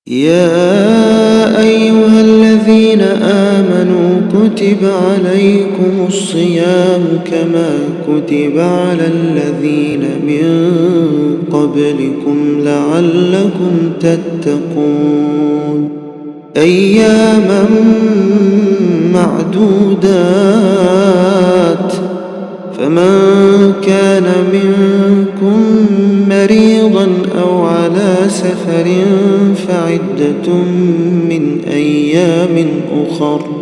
يا أيها الذين آمنوا كتب عليكم الصيام كما كتب على الذين من قبلكم لعلكم تتقون أياما معدودات فمن كان منكم مريضا أو على سفر فعدة من أيام أخر.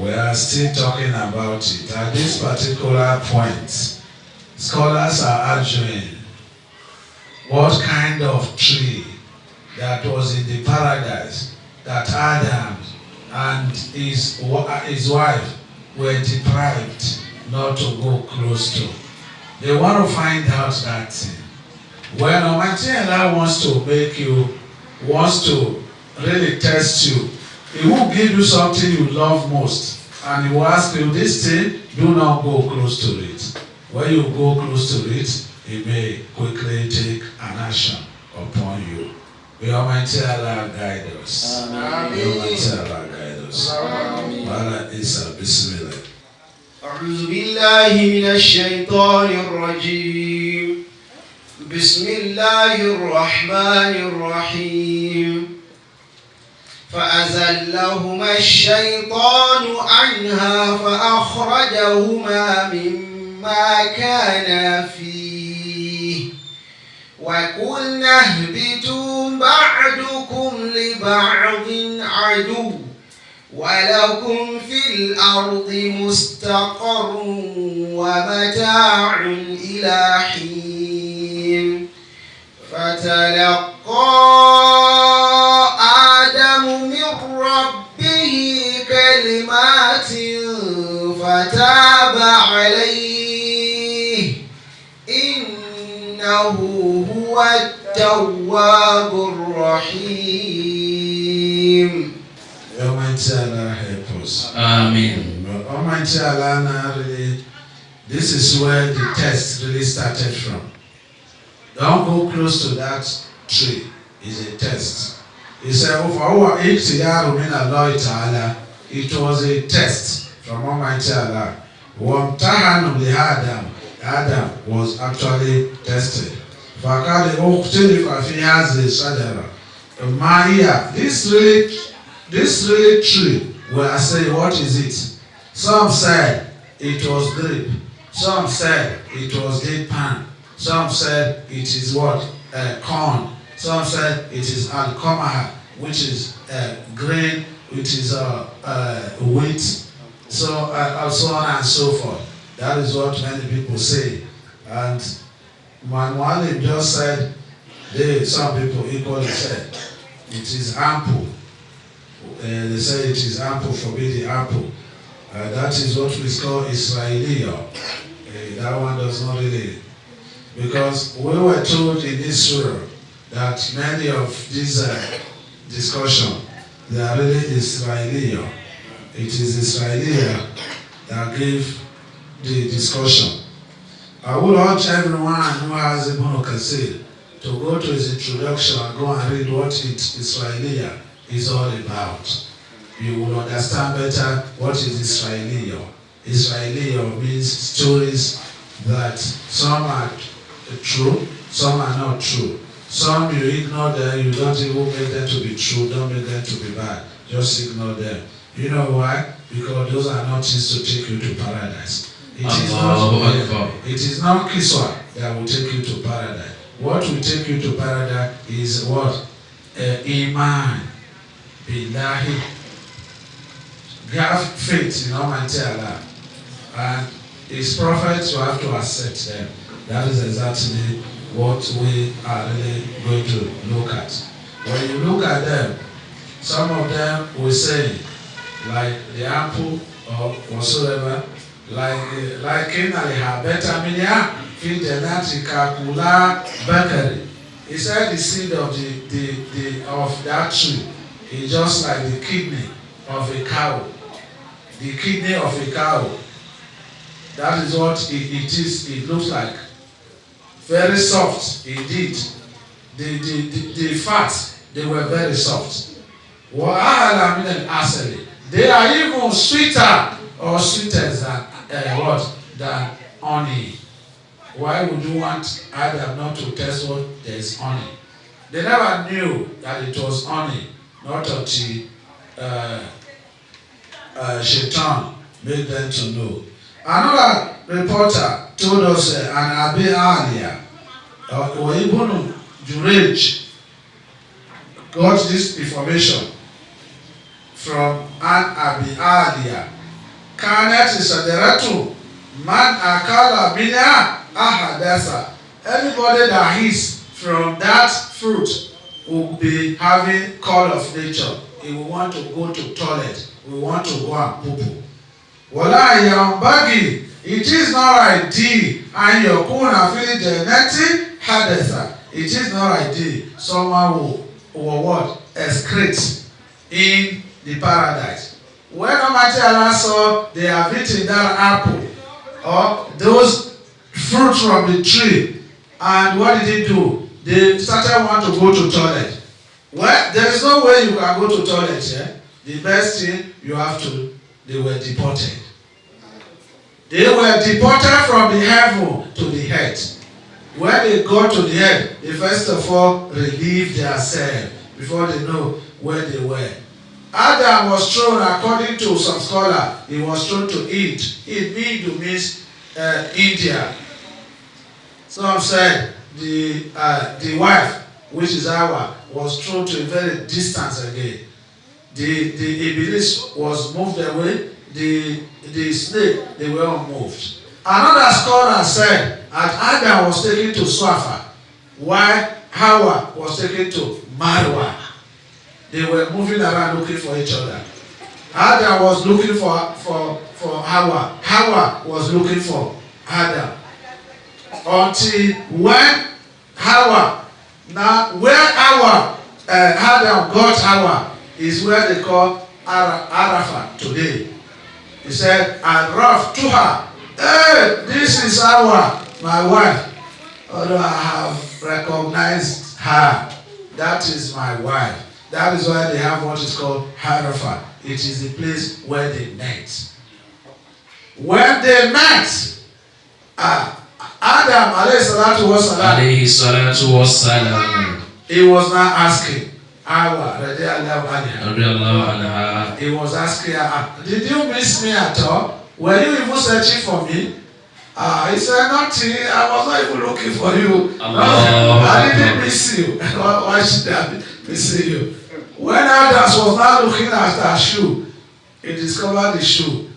We are still talking about it. At this particular point, scholars are arguing what kind of tree that was in the paradise that Adam and his wife were deprived not to go close to. They want to find out that thing. When Almighty Allah wants to really test you, He will give you something you love most, and He will ask you, this thing, do not go close to it. When you go close to it, He may quickly take an action upon you. May Almighty Allah guide us. Amen. May Almighty Allah guide us. Amen. Bismillah. أعوذ بالله من الشيطان الرجيم. بسم الله الرحمن الرحيم. فأزلهما الشيطان عنها فأخرجهما مما كانا فيه وقلنا اهبطوا بعضكم لبعض عدو ولكم في الأرض مستقر ومتاع إلى حين فتلقى آدم من ربه كلمات فتاب عليه إنه هو التواب الرحيم. Almighty Allah help us. Amen. Almighty Allah, really, this is where the test really started from. Don't go close to that tree. It's a test. He said, it was a test from Almighty Allah. Adam was actually tested. This really tree, we are saying, what is it? Some said it was grape. Some said it was date palm. Some said it is what? Corn. Some said it is alcohol, which is grain, which is wheat. So on and so forth. That is what many people say. And Muhammadu just said, some people equally said, it is ample. They say it is ample, forbid the apple. That is what we call Israeli. That one does not really. Because we were told in Israel that many of these discussions, they are really Israeli. It is Israeli that gave the discussion. I would urge everyone who has a Ibn Kathir to go to his introduction and go and read what Israeli is all about. You will understand better what is Israeli. Israeli means stories that some are true, some are not true. Some you ignore them, you don't even make them to be true, don't make them to be bad. Just ignore them. You know why? Because those are not things to take you to paradise. It is not Kiswa that will take you to paradise. What will take you to paradise is what? Iman. Billahi. Have faith in Almighty Allah. And His prophets, you have to accept them. That is exactly what we are really going to look at. When you look at them, some of them will say, like the apple or whatsoever, like in Aliha Betaminia, Fidenati Kakula Bakari. He said the seed of of that tree is just like the kidney of a cow. The kidney of a cow. That is what it is. It looks like very soft indeed. The fat They were very soft. وَأَعْلَى مِنَ الْأَسَلِ. They are even sweeter or sweeter than than honey. Why would you want Adam not to test what there is honey? They never knew that it was honey, not until Shaitan made them to know. Another reporter told us an Abi Alia or Ibn Juraj got this information from an Abi Alia. Kanet is a deratu man akala mina ahadasa. Anybody that eats from that fruit will be having call of nature. He will want to go to toilet. We want to go and poo-poo. Wala yambagi. It is not ideal. And your kuna feel genetic hadasa. It is not ideal. Someone will what? Excrete in the paradise. When Almighty Allah saw they have eaten that apple or those fruit from the tree, and what did he do? They started want to go to toilet. Well, there is no way you can go to toilet. The best thing you have to, they were deported. They were deported from the heaven to the head. When they got to the head, they first of all relieved themselves before they know where they were. Adam was thrown, according to some scholars, he was thrown to Ind. Ind means India. Some said the wife, which is Hawa, was thrown to a very distance again. The Idris was moved away. The snake, they were all moved. Another scholar said that Adam was taken to Swafa, while Hawa was taken to Marwa. They were moving around looking for each other. Adam was looking for Hawa. Hawa was looking for Adam. Until when Hawa, now where Adam got Hawa is where they call Arafat today. He said, Araf to her, hey, this is Hawa, my wife. Although I have recognized her, that is my wife. That is why they have what is called Arafat. It is the place where they met. When they met, Adam alayhi salatu wassalam, he was not asking Hawa radiallahu anha. He was asking her, did you miss me at all? Were you even searching for me? He said, nothing. I was not even looking for you. I didn't miss you. Why should I be missing you? When Adam was not looking at her shoe, he discovered the shoe.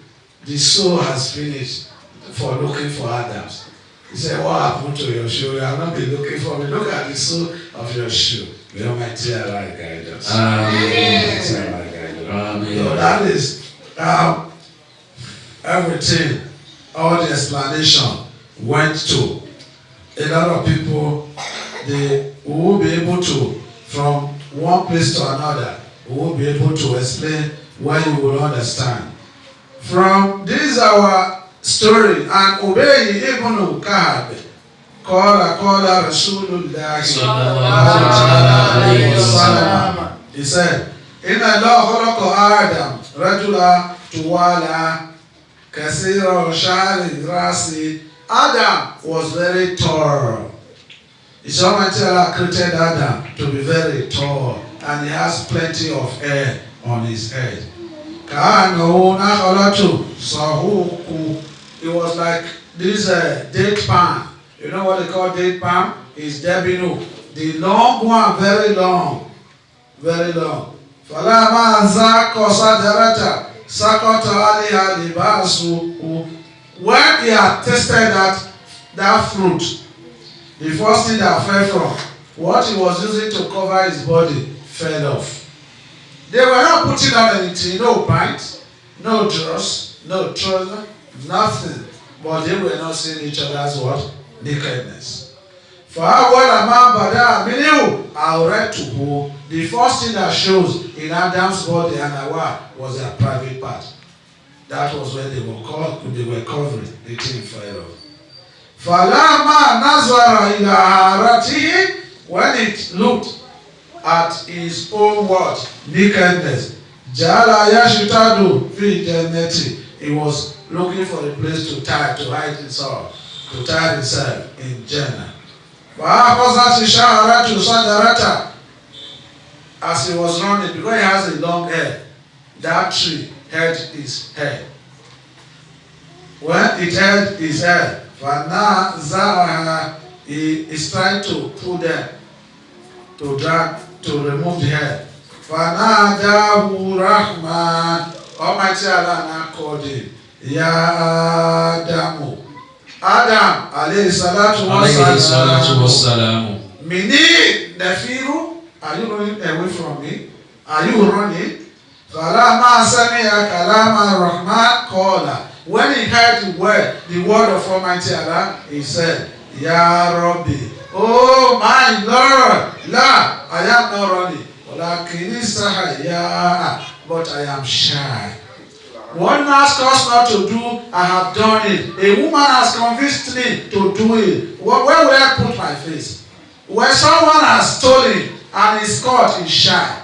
The soul has finished for looking for Adam's. He said, what happened to your shoe? You have not been looking for me. Look at the sole of your shoe. May Almighty Allah guide us. Amen. So that is everything, all the explanation went to. A lot of people, they will be able to, from one place to another, we will be able to explain where you will understand. From this our story, and Ubay ibn Ka'b, Qala Rasulullah sallallahu alayhi wa sallam. He said, Inna Allah khalaqa Adam rajula tuwala kasira sha'ri rasi. Adam was very tall. Almighty Allah created Adam to be very tall, and he has plenty of hair on his head. It was like this date palm. You know what they call date palm? It's debinu. The long one, very long. Very long. When he had tasted that fruit, the first thing that fell from what he was using to cover his body fell off. They were not putting on anything, no pants, no dress, no trouser, nothing. But they were not seeing each other's what? Nakedness. For what a man bada minu, I read to who the first thing that shows in Adam's body and Hawa was their private part. That was where they were covering the thing fell off. Falama nazara ila haratihi, when it looked at his own what? Nakedness. Jala yashitadu fi jannati. He was looking for a place to hide himself in Jannah. As he was running, because he has a long hair, that tree held his head. When it held his head, he is trying to pull them, to drag, to remove the head. Fanadahu Rahman, Almighty Allah now called him, Ya Adamu. Adam, alayhi salatu wassalamu. Mini Nefiru, are you running away from me? Are you running? Falama sami'a kalama Rahman qala. When he heard the word of Almighty Allah, he said, Ya Rabbi, oh my Lord, la, I am not running. But I am shy. One asked us not to do, I have done it. A woman has convinced me to do it. Where will I put my face? When someone has stolen and is caught, he is shy.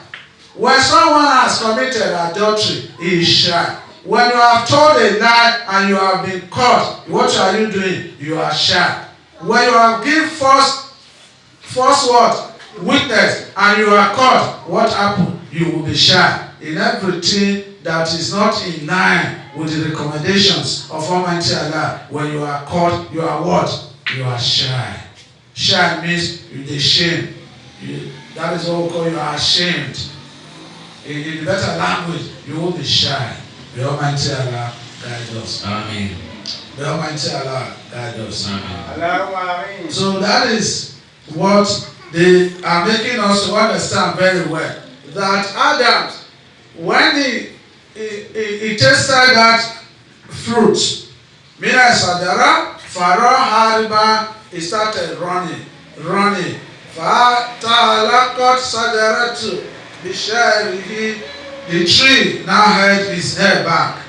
When someone has committed adultery, he is shy. When you have told a lie and you have been caught, what are you doing? You are shy. When you have given false what? Witness and you are caught, what happened? You will be shy. In everything that is not in line with the recommendations of Almighty Allah, when you are caught, you are what? You are shy. Shy means you are ashamed. That is what we call you are ashamed. In the better language, you will be shy. The Almighty Allah guide us. Amen. The Almighty Allah guide us. Amen. So that is what they are making us to understand very well. That Adam, when he tasted that fruit, Mina Sadara, Pharaoh Hariba, he started running. Fatalakot Sadaratu, the tree now held his head back.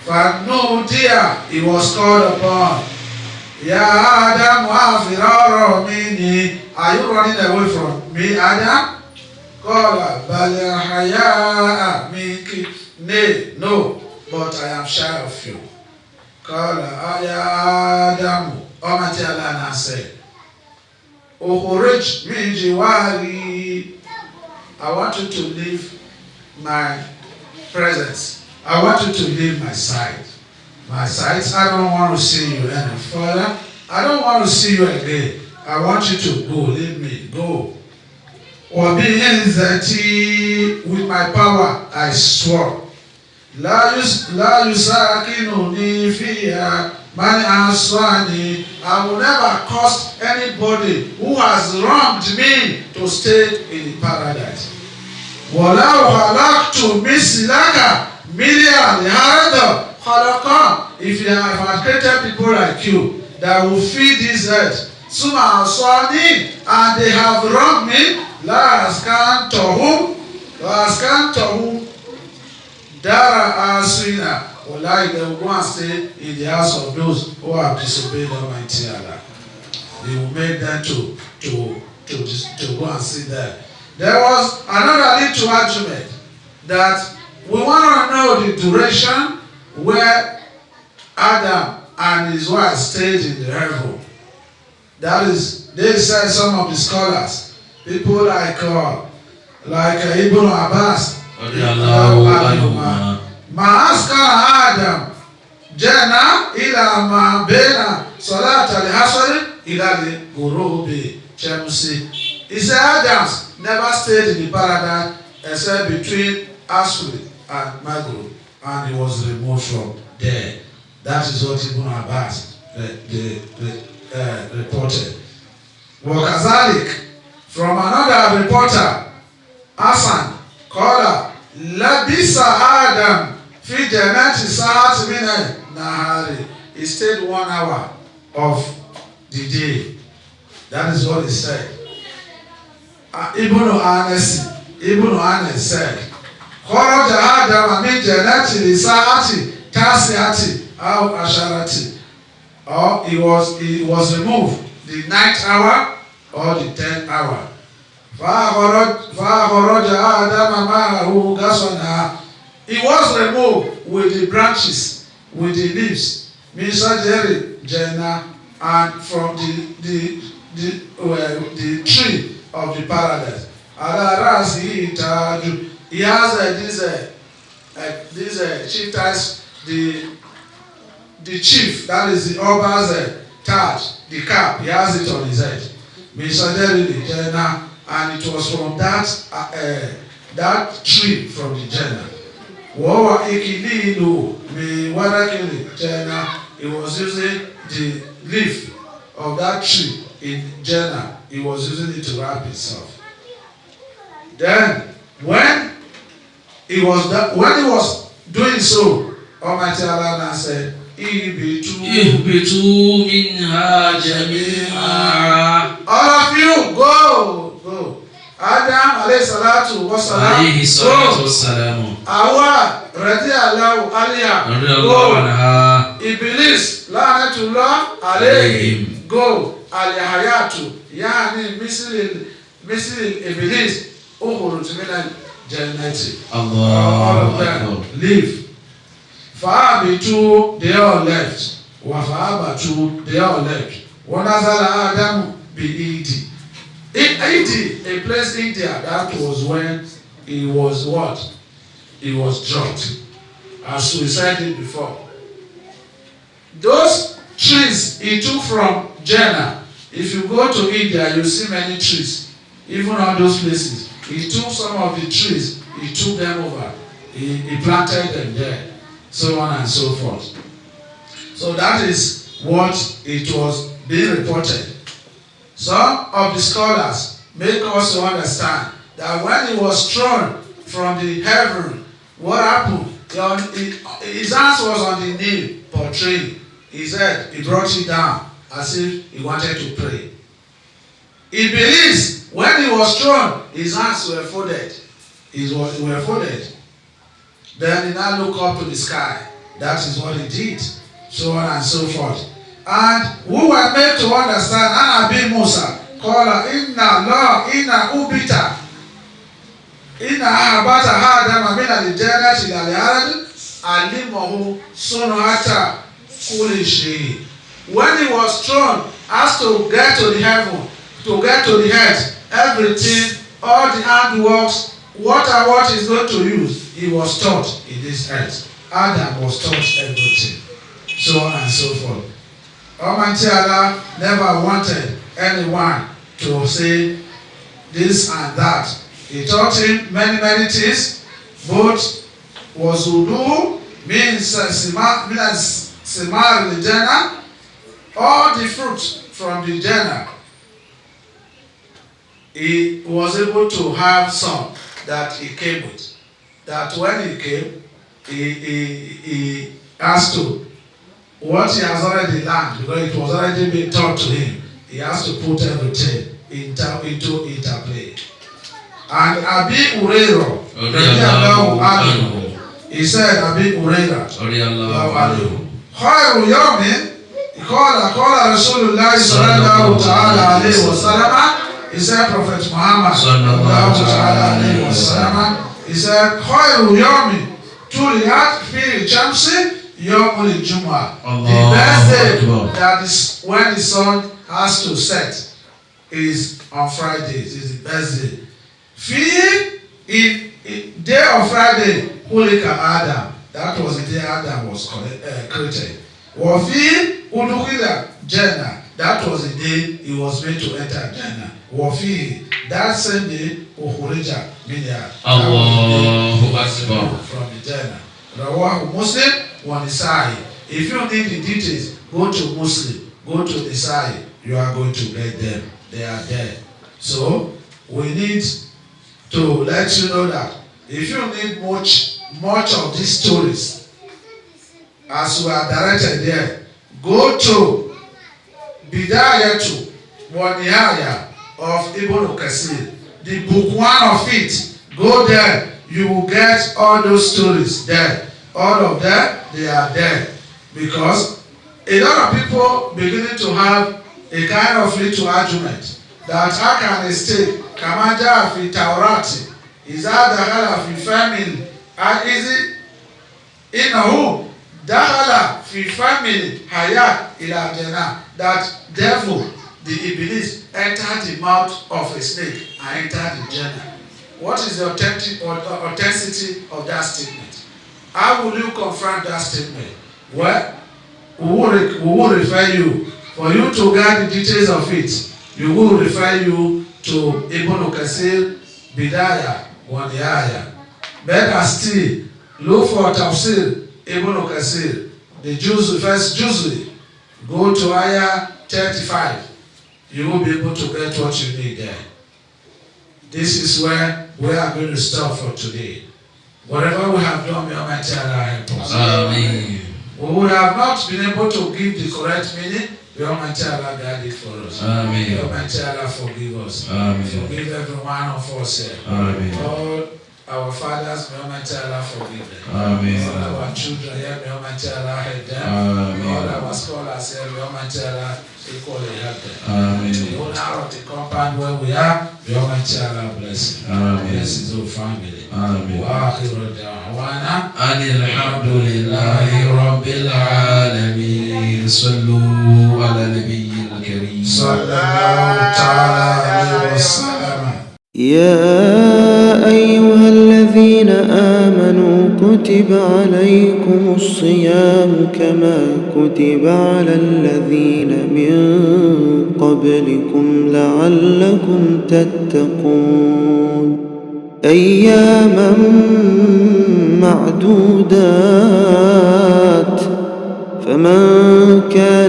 For no dear, he was called upon. Ya Adam wa firaro mini. Are you running away from me, Adam? Kola bal haya minki. Nay, no, but I am shy of you. Kola ya Adam. Almighty Allah said, Uhurij min jiwari. I want you to leave my presence. I want you to leave my sight. My sight, I don't want to see you any further. I don't want to see you again. I want you to go. Leave me. Go. With my power, I swore. La yusakinuni fiha man aswani. I will never cause anybody who has wronged me to stay in the paradise. Walau halaktu mislaka million harada halaka. If you have created people like you that will feed this earth, suma aswani, and they have wronged me, la askantohum dara aswina. Wallahi, they will go and stay in the house of those who have disobeyed Almighty Allah. They will make them to go and sit there. There was another little argument that we want to know the duration where Adam and his wife stayed in the heaven. That is, they said, some of the scholars, people like Ibn Abbas, Ma'askara Adam, Jana ila ma bena salat al-hasr ila al-ghurubi shamsi. He said Adam never stayed in the paradise except between Asri and Maghrib, and he was removed from there. That is what Ibn Abbas reported. Wakazalik, from another reporter, Hassan, Qala, Labisa Adam, fi jannati sa'at min nahari. He stayed 1 hour of the day. That is what he said. Ibn Anas said, Kharaja Adam min jannati li sa'ati tasi'ati aw asharati. Or he was removed the 9th hour or the 10th hour. فَأَخْرَجَ آدَمَ مَعَهُ غَصَنًا. He was removed with the branches, with the leaves, min shajari Jannah, and from the tree of the paradise. Ala rasi taju. He has these chief ties, the chief, that is the Oba's taj, the cap, he has it on his head. Min shajari Jannah, and it was from that tree from the Jannah. Wawa ikililu mi warakili Jannah. He was using the leaf of that tree in Jannah. He was using it to wrap himself. Then when he was doing so, Almighty Allah said, Ihbitu minha jami'a. All of you go. Adam alayhi salatu wassalam. Awa radiyallahu anha. Go. Iblis la'natullah alayhim. Go. Al-hayatu. Yani misil Iblis. Ukhruj min al-jannati. All of them leave. Fa'abitu, they all left. Wa fa'abatu, they all left. Wa nazala Adam bi-Idi. In Haiti, a place in India, that was when he was what? He was dropped. As we said it before. Those trees he took from Jannah. If you go to India, you see many trees. Even on those places. He took some of the trees, he took them over. He planted them there. So on and so forth. So that is what it was being reported. Some of the scholars make us to understand that when he was thrown from the heaven, what happened? His hands was on the knee, portraying. He said he brought it down as if he wanted to pray. He believes when he was thrown, his hands were folded. Were folded. Then he now looked up to the sky. That is what he did. So on and so forth. And we were made to understand, Anabi Musa, Kola, Inna Ubita, Inna Abata Hadam, Amina the Jannah, Tilaliarad, Alimahu, Sonohata, Kulishi. When he was thrown, asked to get to the heaven, to get to the earth, everything, all the handworks, what he's going to use, he was taught in this earth. Adam was taught everything. So on and so forth. Almighty Allah never wanted anyone to say this and that. He taught him many things. Both was wudu, means simar the Jannah, all the fruit from the Jannah. He was able to have some that he came with. That when he came, he has to, what he has already learned, because it was already been taught to him, he has to put everything into interplay. And Abi Hurairah, he said, Abi Hurairah, Khairu Yawmin, Qala Rasulullah sallallahu ta'ala alayhi wa sallam, he said, Prophet Muhammad sallallahu ta'ala alayhi wa sallam, he said, Khairu Yawmin, Tuliyat fi Chamsi, Yawmul Jumu'ah. The best day, that is when the sun has to set, is on Fridays. Is the best day. In day of Friday, Hulika Adam. That was the day Adam was created. Wafi Udukida Jannah. That was the day he was made to enter Jannah. Wafi, that same day, Uhurija Minya. Allahu Akbar. From the Jannah. Rawahu Muslim wa Nisa'i. If you need the details, go to Muslim, go to Nisa'i. You are going to get them. They are there. So we need to let you know that if you need much of these stories, as we are directed there, go to Bidayatu wa Nihaya of Ibn Kasir, the book 1 of it. Go there. You will get all those stories there. All of them, they are there. Because a lot of people beginning to have a kind of little argument that how can a state كما جاء في التوراة إذا دخل في فم إنه دخل في فم الحياة إلى الجنة, that devil, the Iblis, entered the mouth of a snake and entered the Jannah. What is the authenticity of that statement? How will you confront that statement? Well, we will refer you, for you to get the details of it, we will refer you to Ibn Kathir, Bidayah, wa Nihaya. Better still, look for Tafsir, Ibn Kathir, the first Juzri. Go to Ayah 35. You will be able to get what you need there. This is where we are going to stop for today. Whatever we have done, may Almighty Allah help us. Amen. We would have not been able to give the correct meaning. May Almighty Allah guide it for us. Amen. May Almighty Allah forgive us. Amen. Forgive every one of us here. Amen. All our fathers, may Almighty Allah forgive them. Amen. All our children here, may Almighty Allah help them. Amen. All our scholars here, may Almighty Allah equally help them. Amen. The owner of the compound where we are, may Almighty Allah bless him. Amen. Bless his whole family. Amen. وآخر دعوانا أن الحمد لله رب العالمين. صلوا على النبي الكريم صلى الله تعالى عليه وسلم. يا أيها الذين آمنوا كتب عليكم الصيام كما كتب على الذين من قبلكم لعلكم تتقون أياما معدودات فمن كان